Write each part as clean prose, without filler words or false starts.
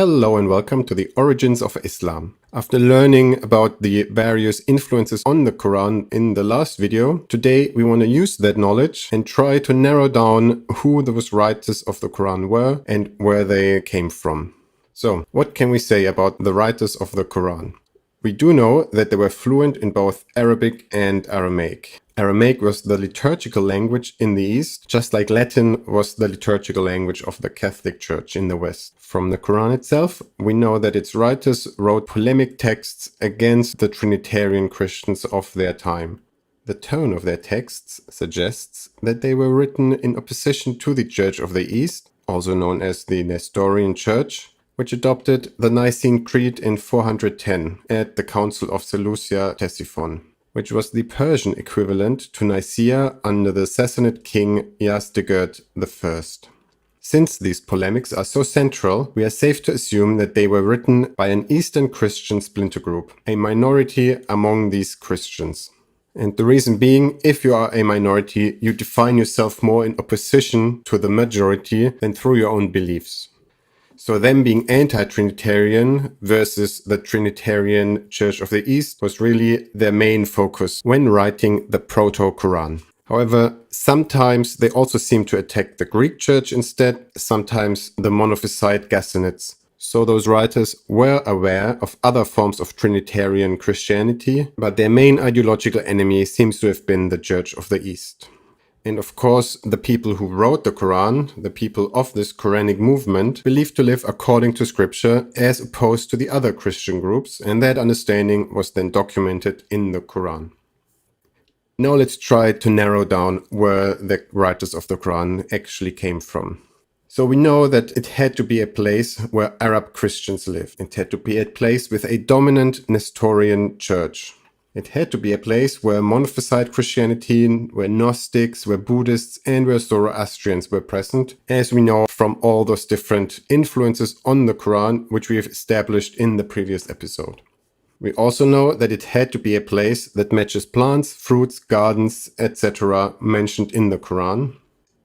Hello and welcome to the Origins of Islam. After learning about the various influences on the Quran in the last video, today we want to use that knowledge and try to narrow down who those writers of the Quran were and where they came from. So, what can we say about the writers of the Quran? We do know that they were fluent in both Arabic and Aramaic. Aramaic was the liturgical language in the East, just like Latin was the liturgical language of the Catholic Church in the West. From the Quran itself, we know that its writers wrote polemic texts against the Trinitarian Christians of their time. The tone of their texts suggests that they were written in opposition to the Church of the East, also known as the Nestorian Church, which adopted the Nicene Creed in 410 at the Council of Seleucia-Ctesiphon, which was the Persian equivalent to Nicaea under the Sassanid king Yazdegerd I. Since these polemics are so central, we are safe to assume that they were written by an Eastern Christian splinter group, a minority among these Christians. And the reason being, if you are a minority, you define yourself more in opposition to the majority than through your own beliefs. So them being anti-Trinitarian versus the Trinitarian Church of the East was really their main focus when writing the Proto-Quran. However, sometimes they also seem to attack the Greek Church instead, sometimes the Monophysite Ghassanids. So those writers were aware of other forms of Trinitarian Christianity, but their main ideological enemy seems to have been the Church of the East. And of course, the people who wrote the Quran, the people of this Quranic movement, believed to live according to scripture as opposed to the other Christian groups, and that understanding was then documented in the Quran. Now let's try to narrow down where the writers of the Quran actually came from. So we know that it had to be a place where Arab Christians lived. It had to be a place with a dominant Nestorian church. It had to be a place where Monophysite Christianity, where Gnostics, where Buddhists, and where Zoroastrians were present, as we know from all those different influences on the Quran, which we have established in the previous episode. We also know that it had to be a place that matches plants, fruits, gardens, etc. mentioned in the Quran.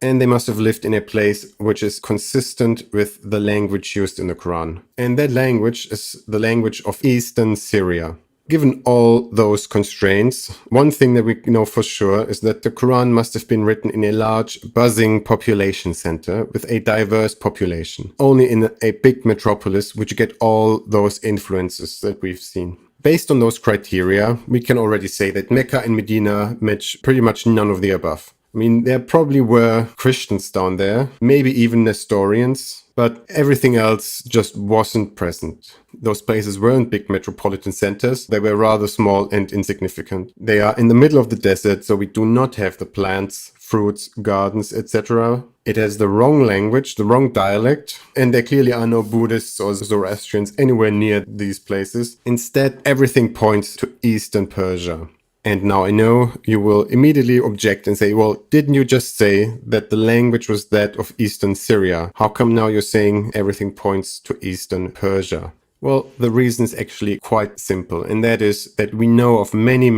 And they must have lived in a place which is consistent with the language used in the Quran. And that language is the language of Eastern Syria. Given all those constraints, one thing that we know for sure is that the Quran must have been written in a large, buzzing population center with a diverse population. Only in a big metropolis would you get all those influences that we've seen. Based on those criteria, we can already say that Mecca and Medina match pretty much none of the above. I mean, there probably were Christians down there, maybe even Nestorians, but everything else just wasn't present. Those places weren't big metropolitan centers, they were rather small and insignificant. They are in the middle of the desert, so we do not have the plants, fruits, gardens, etc. It has the wrong language, the wrong dialect, and there clearly are no Buddhists or Zoroastrians anywhere near these places. Instead, everything points to Eastern Persia. And now I know you will immediately object and say, well, didn't you just say that the language was that of Eastern Syria? How come now you're saying everything points to Eastern Persia? Well, the reason is actually quite simple, and that is that we know of many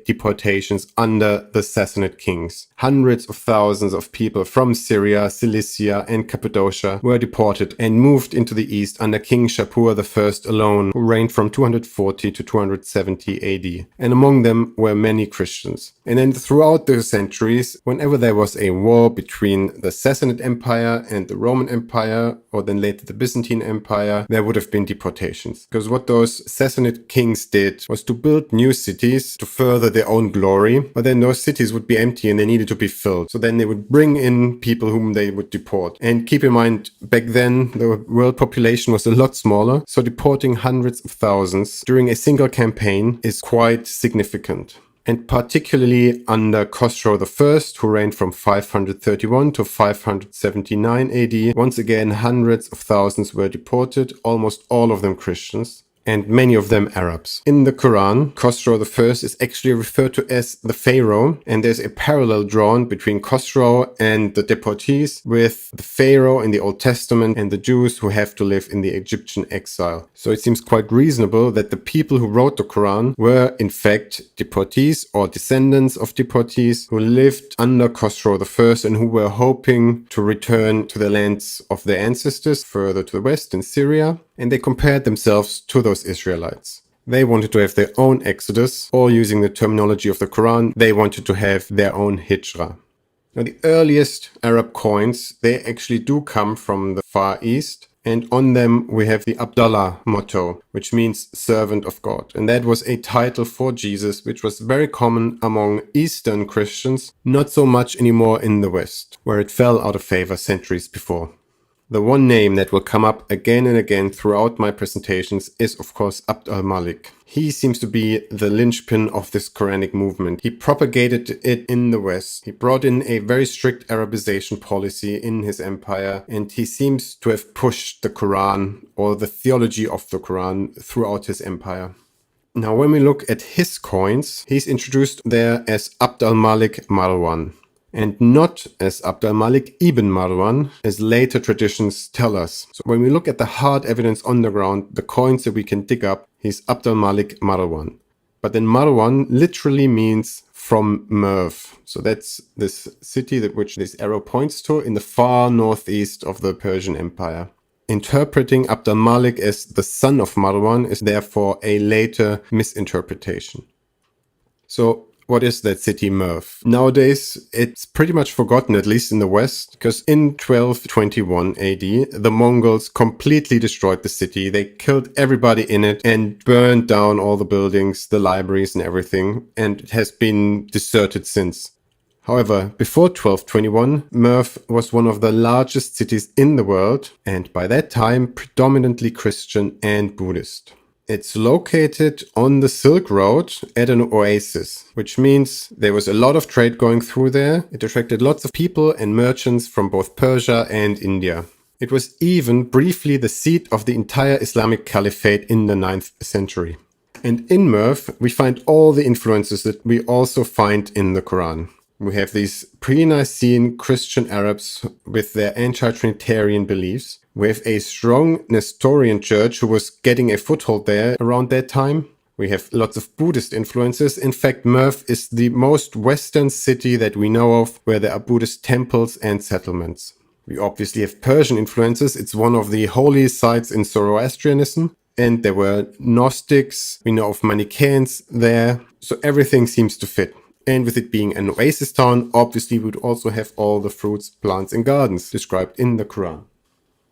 deportations under the Sassanid kings. Hundreds of thousands of people from Syria, Cilicia, and Cappadocia were deported and moved into the east under King Shapur I alone, who reigned from 240 to 270 AD. And among them were many Christians. And then throughout the centuries, whenever there was a war between the Sassanid Empire and the Roman Empire, or then later the Byzantine Empire, there would have been deportations. Because what those Sassanid kings did was to build new cities to further their own glory, but then those cities would be empty and they needed to be filled. So then they would bring in people whom they would deport. And keep in mind, back then the world population was a lot smaller, so deporting hundreds of thousands during a single campaign is quite significant. And particularly under Khosrow I, who reigned from 531 to 579 AD, once again hundreds of thousands were deported, almost all of them Christians, and many of them Arabs. In the Quran, Khosrow I is actually referred to as the Pharaoh, and there's a parallel drawn between Khosrow and the deportees with the Pharaoh in the Old Testament and the Jews who have to live in the Egyptian exile. So it seems quite reasonable that the people who wrote the Quran were in fact deportees or descendants of deportees who lived under Khosrow I and who were hoping to return to the lands of their ancestors further to the west in Syria. and they compared themselves to those Israelites. They wanted to have their own Exodus, or using the terminology of the Quran, they wanted to have their own Hijrah. Now, the earliest Arab coins, they actually do come from the Far East, and on them we have the Abdallah motto, which means servant of God. And that was a title for Jesus, which was very common among Eastern Christians, not so much anymore in the West, where it fell out of favor centuries before. The one name that will come up again and again throughout my presentations is, of course, Abd al-Malik. He seems to be the linchpin of this Quranic movement. He propagated it in the West. He brought in a very strict Arabization policy in his empire, and he seems to have pushed the Quran or the theology of the Quran throughout his empire. Now, when we look at his coins, he's introduced there as Abd al-Malik Marwan, and not as Abd al-Malik ibn Marwan, as later traditions tell us. So when we look at the hard evidence on the ground, the coins that we can dig up, he's Abd al-Malik Marwan. But then Marwan literally means from Merv. So that's this city that which this arrow points to in the far northeast of the Persian Empire. Interpreting Abd al-Malik as the son of Marwan is therefore a later misinterpretation. So what is that city Merv? Nowadays, it's pretty much forgotten, at least in the West, because in 1221 AD, the Mongols completely destroyed the city. They killed everybody in it and burned down all the buildings, the libraries and everything, and it has been deserted since. However, before 1221, Merv was one of the largest cities in the world, and by that time, predominantly Christian and Buddhist. It's located on the Silk Road at an oasis, which means there was a lot of trade going through there. It attracted lots of people and merchants from both Persia and India. It was even briefly the seat of the entire Islamic Caliphate in the 9th century. And in Merv, we find all the influences that we also find in the Quran. We have these pre-Nicene Christian Arabs with their anti-Trinitarian beliefs. We have a strong Nestorian church who was getting a foothold there around that time. We have lots of Buddhist influences. In fact, Merv is the most Western city that we know of where there are Buddhist temples and settlements. We obviously have Persian influences. It's one of the holy sites in Zoroastrianism. And there were Gnostics. We know of Manichaeans there. So everything seems to fit. And with it being an oasis town, obviously we would also have all the fruits, plants and gardens described in the Quran.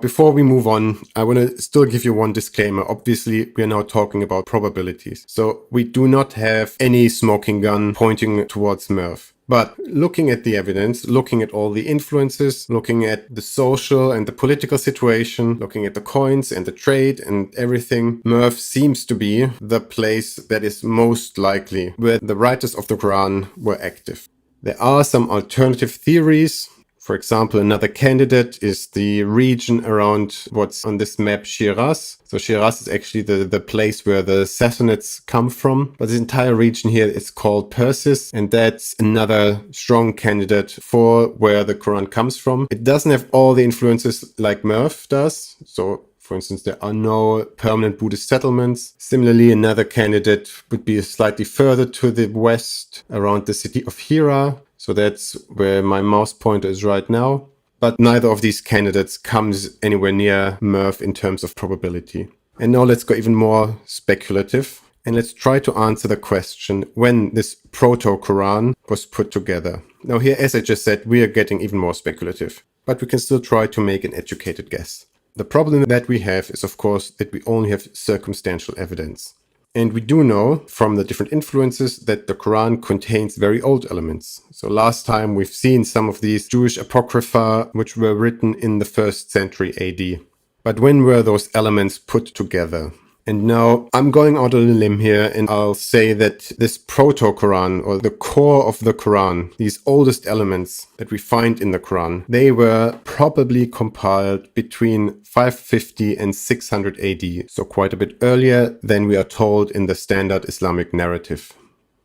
Before we move on, I want to still give you one disclaimer. Obviously, we are now talking about probabilities. So we do not have any smoking gun pointing towards Merv. But looking at the evidence, looking at all the influences, looking at the social and the political situation, looking at the coins and the trade and everything, Merv seems to be the place that is most likely where the writers of the Quran were active. There are some alternative theories. For example, another candidate is the region around what's on this map, Shiraz. So Shiraz is actually the place where the Sassanids come from. But this entire region here is called Persis, and that's another strong candidate for where the Quran comes from. It doesn't have all the influences like Merv does. So for instance, there are no permanent Buddhist settlements. Similarly, another candidate would be slightly further to the west around the city of Hira. So that's where my mouse pointer is right now. But neither of these candidates comes anywhere near Merv in terms of probability. And now let's go even more speculative. And let's try to answer the question when this proto-Quran was put together. Now here, as I just said, we are getting even more speculative. But we can still try to make an educated guess. The problem that we have is, of course, that we only have circumstantial evidence. And we do know from the different influences that the Quran contains very old elements. So last time we've seen some of these Jewish apocrypha which were written in the 1st century AD. But when were those elements put together? And now I'm going out on a limb here and I'll say that this proto-Quran or the core of the Quran, these oldest elements that we find in the Quran, they were probably compiled between 550 and 600 AD, so quite a bit earlier than we are told in the standard Islamic narrative.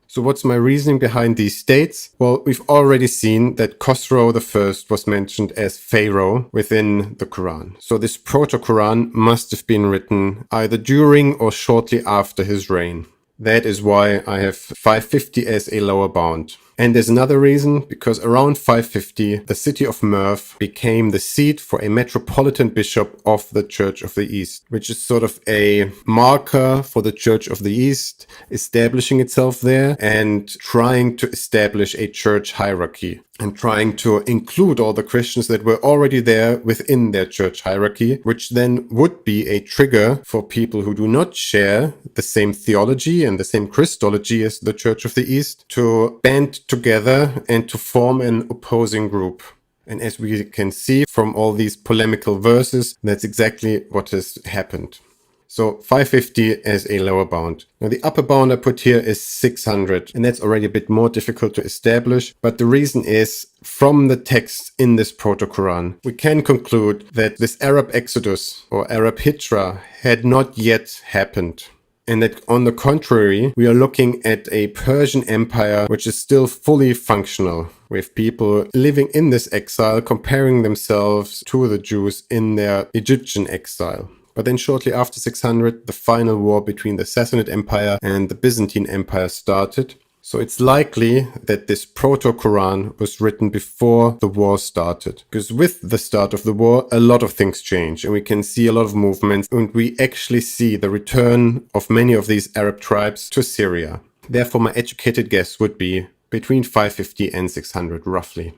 So what's my reasoning behind these dates? Well, we've already seen that Khosrow I was mentioned as Pharaoh within the Quran. So this proto-Quran must have been written either during or shortly after his reign. That is why I have 550 as a lower bound. And there's another reason, because around 550, the city of Merv became the seat for a metropolitan bishop of the Church of the East, which is sort of a marker for the Church of the East establishing itself there and trying to establish a church hierarchy and trying to include all the Christians that were already there within their church hierarchy, which then would be a trigger for people who do not share the same theology and the same Christology as the Church of the East to band together and to form an opposing group. And as we can see from all these polemical verses, that's exactly what has happened. So 550 as a lower bound. Now the upper bound I put here is 600, and that's already a bit more difficult to establish. But the reason is, from the text in this Proto-Quran, we can conclude that this Arab exodus or Arab hijra had not yet happened. And that on the contrary, we are looking at a Persian empire which is still fully functional, with people living in this exile comparing themselves to the Jews in their Egyptian exile. But then shortly after 600, the final war between the Sassanid Empire and the Byzantine Empire started. So it's likely that this Proto-Quran was written before the war started. Because with the start of the war, a lot of things change. And we can see a lot of movements. And we actually see the return of many of these Arab tribes to Syria. Therefore, my educated guess would be between 550 and 600, roughly.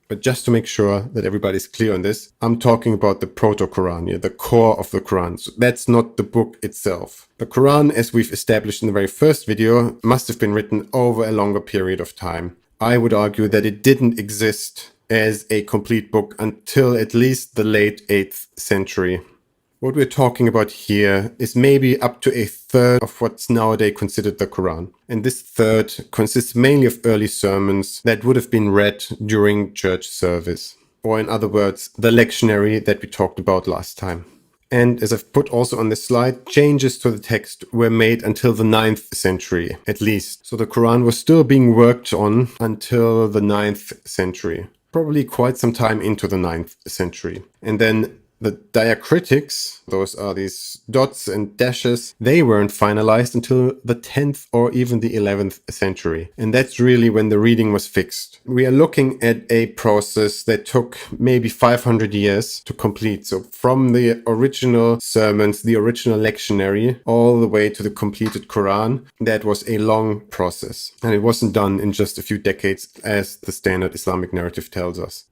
But just to make sure that everybody's clear on this, I'm talking about the Proto-Quran, the core of the Quran. So that's not the book itself. The Quran, as we've established in the very first video, must have been written over a longer period of time. I would argue that it didn't exist as a complete book until at least the late 8th century. What we're talking about here is maybe up to a third of what's nowadays considered the Quran. And this third consists mainly of early sermons that would have been read during church service. Or in other words, the lectionary that we talked about last time. And as I've put also on this slide, changes to the text were made until the 9th century, at least. So the Quran was still being worked on until the 9th century. Probably quite some time into the 9th century. And then the diacritics, those are these dots and dashes, they weren't finalized until the 10th or even the 11th century. And that's really when the reading was fixed. We are looking at a process that took maybe 500 years to complete. So from the original sermons, the original lectionary, all the way to the completed Quran, that was a long process. And it wasn't done in just a few decades as the standard Islamic narrative tells us.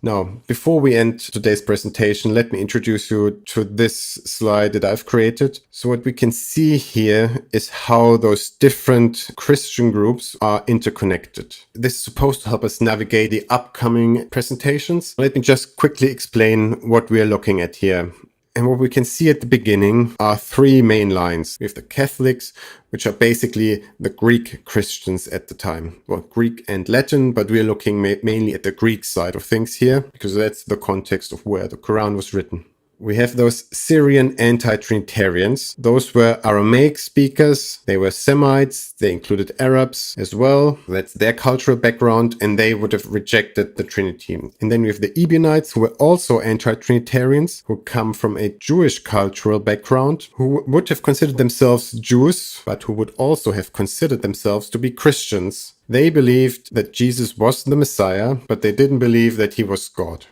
Now, before we end today's presentation, let me introduce you to this slide that I've created. So what we can see here is how those different Christian groups are interconnected. This is supposed to help us navigate the upcoming presentations. Let me just quickly explain what we are looking at here. And what we can see at the beginning are three main lines. We have the Catholics, which are basically the Greek Christians at the time. Well, Greek and Latin, but we're looking mainly at the Greek side of things here, because that's the context of where the Quran was written. We have those Syrian anti-Trinitarians. Those were Aramaic speakers. They were Semites. They included Arabs as well. That's their cultural background, and they would have rejected the Trinity. And then we have the Ebionites, who were also anti-Trinitarians, who come from a Jewish cultural background, who would have considered themselves Jews, but who would also have considered themselves to be Christians. They believed that Jesus was the Messiah, but they didn't believe that he was God.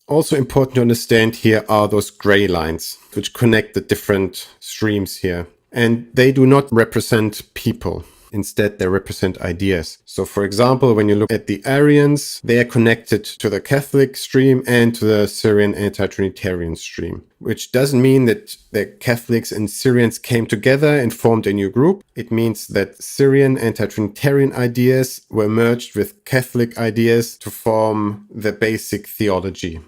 Also important to understand here are those gray lines, which connect the different streams here. And they do not represent people. Instead, they represent ideas. So for example, when you look at the Arians, they are connected to the Catholic stream and to the Syrian anti-Trinitarian stream, which doesn't mean that the Catholics and Syrians came together and formed a new group. It means that Syrian anti-Trinitarian ideas were merged with Catholic ideas to form the basic theology.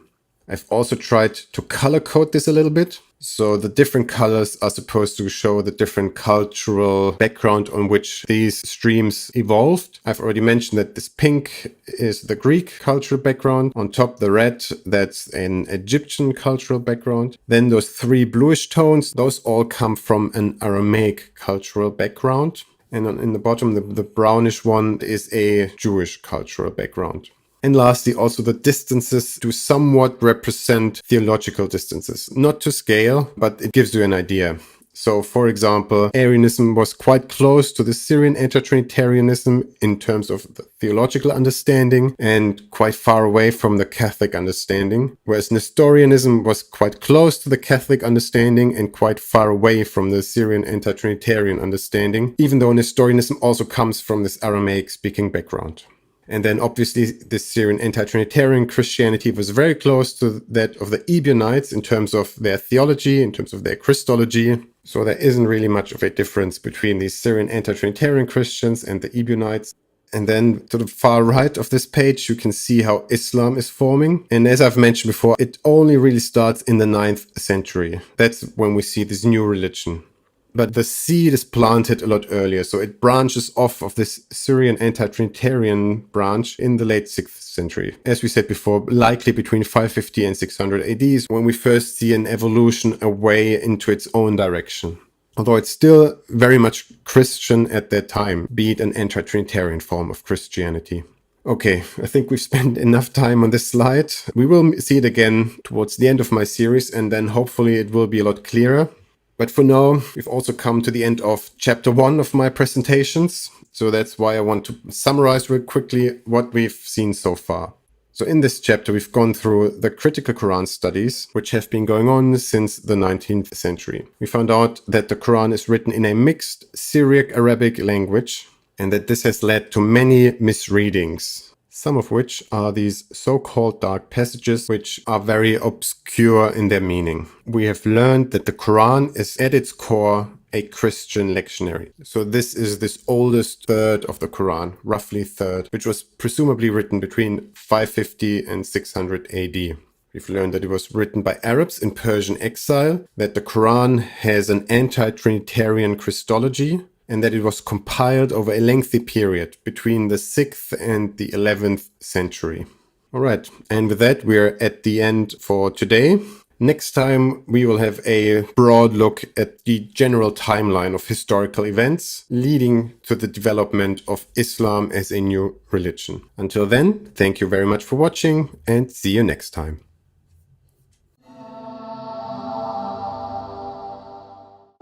I've also tried to color code this a little bit. So the different colors are supposed to show the different cultural background on which these streams evolved. I've already mentioned that this pink is the Greek cultural background. On top, the red, that's an Egyptian cultural background. Then those three bluish tones, those all come from an Aramaic cultural background. And in the bottom, the brownish one is a Jewish cultural background. And lastly, also the distances do somewhat represent theological distances. Not to scale, but it gives you an idea. So, for example, Arianism was quite close to the Syrian anti-Trinitarianism in terms of the theological understanding and quite far away from the Catholic understanding, whereas Nestorianism was quite close to the Catholic understanding and quite far away from the Syrian anti-Trinitarian understanding, even though Nestorianism also comes from this Aramaic-speaking background. And then obviously the Syrian anti-Trinitarian Christianity was very close to that of the Ebionites in terms of their theology, in terms of their Christology. So there isn't really much of a difference between the Syrian anti-Trinitarian Christians and the Ebionites. And then to the far right of this page, you can see how Islam is forming. And as I've mentioned before, it only really starts in the 9th century. That's when we see this new religion. But the seed is planted a lot earlier, so it branches off of this Syrian anti-Trinitarian branch in the late 6th century. As we said before, likely between 550 and 600 AD is when we first see an evolution away into its own direction. Although it's still very much Christian at that time, be it an anti-Trinitarian form of Christianity. Okay, I think we've spent enough time on this slide. We will see it again towards the end of my series, and then hopefully it will be a lot clearer. But for now, we've also come to the end of chapter 1 of my presentations. So that's why I want to summarize real quickly what we've seen so far. So in this chapter, we've gone through the critical Quran studies, which have been going on since the 19th century. We found out that the Quran is written in a mixed Syriac-Arabic language, and that this has led to many misreadings, some of which are these so-called dark passages, which are very obscure in their meaning. We have learned that the Quran is at its core a Christian lectionary. So this is this oldest third of the Quran, roughly third, which was presumably written between 550 and 600 AD. We've learned that it was written by Arabs in Persian exile, that the Quran has an anti-Trinitarian Christology, and that it was compiled over a lengthy period between the 6th and the 11th century. All right, and with that, we're at the end for today. Next time, we will have a broad look at the general timeline of historical events leading to the development of Islam as a new religion. Until then, thank you very much for watching and see you next time.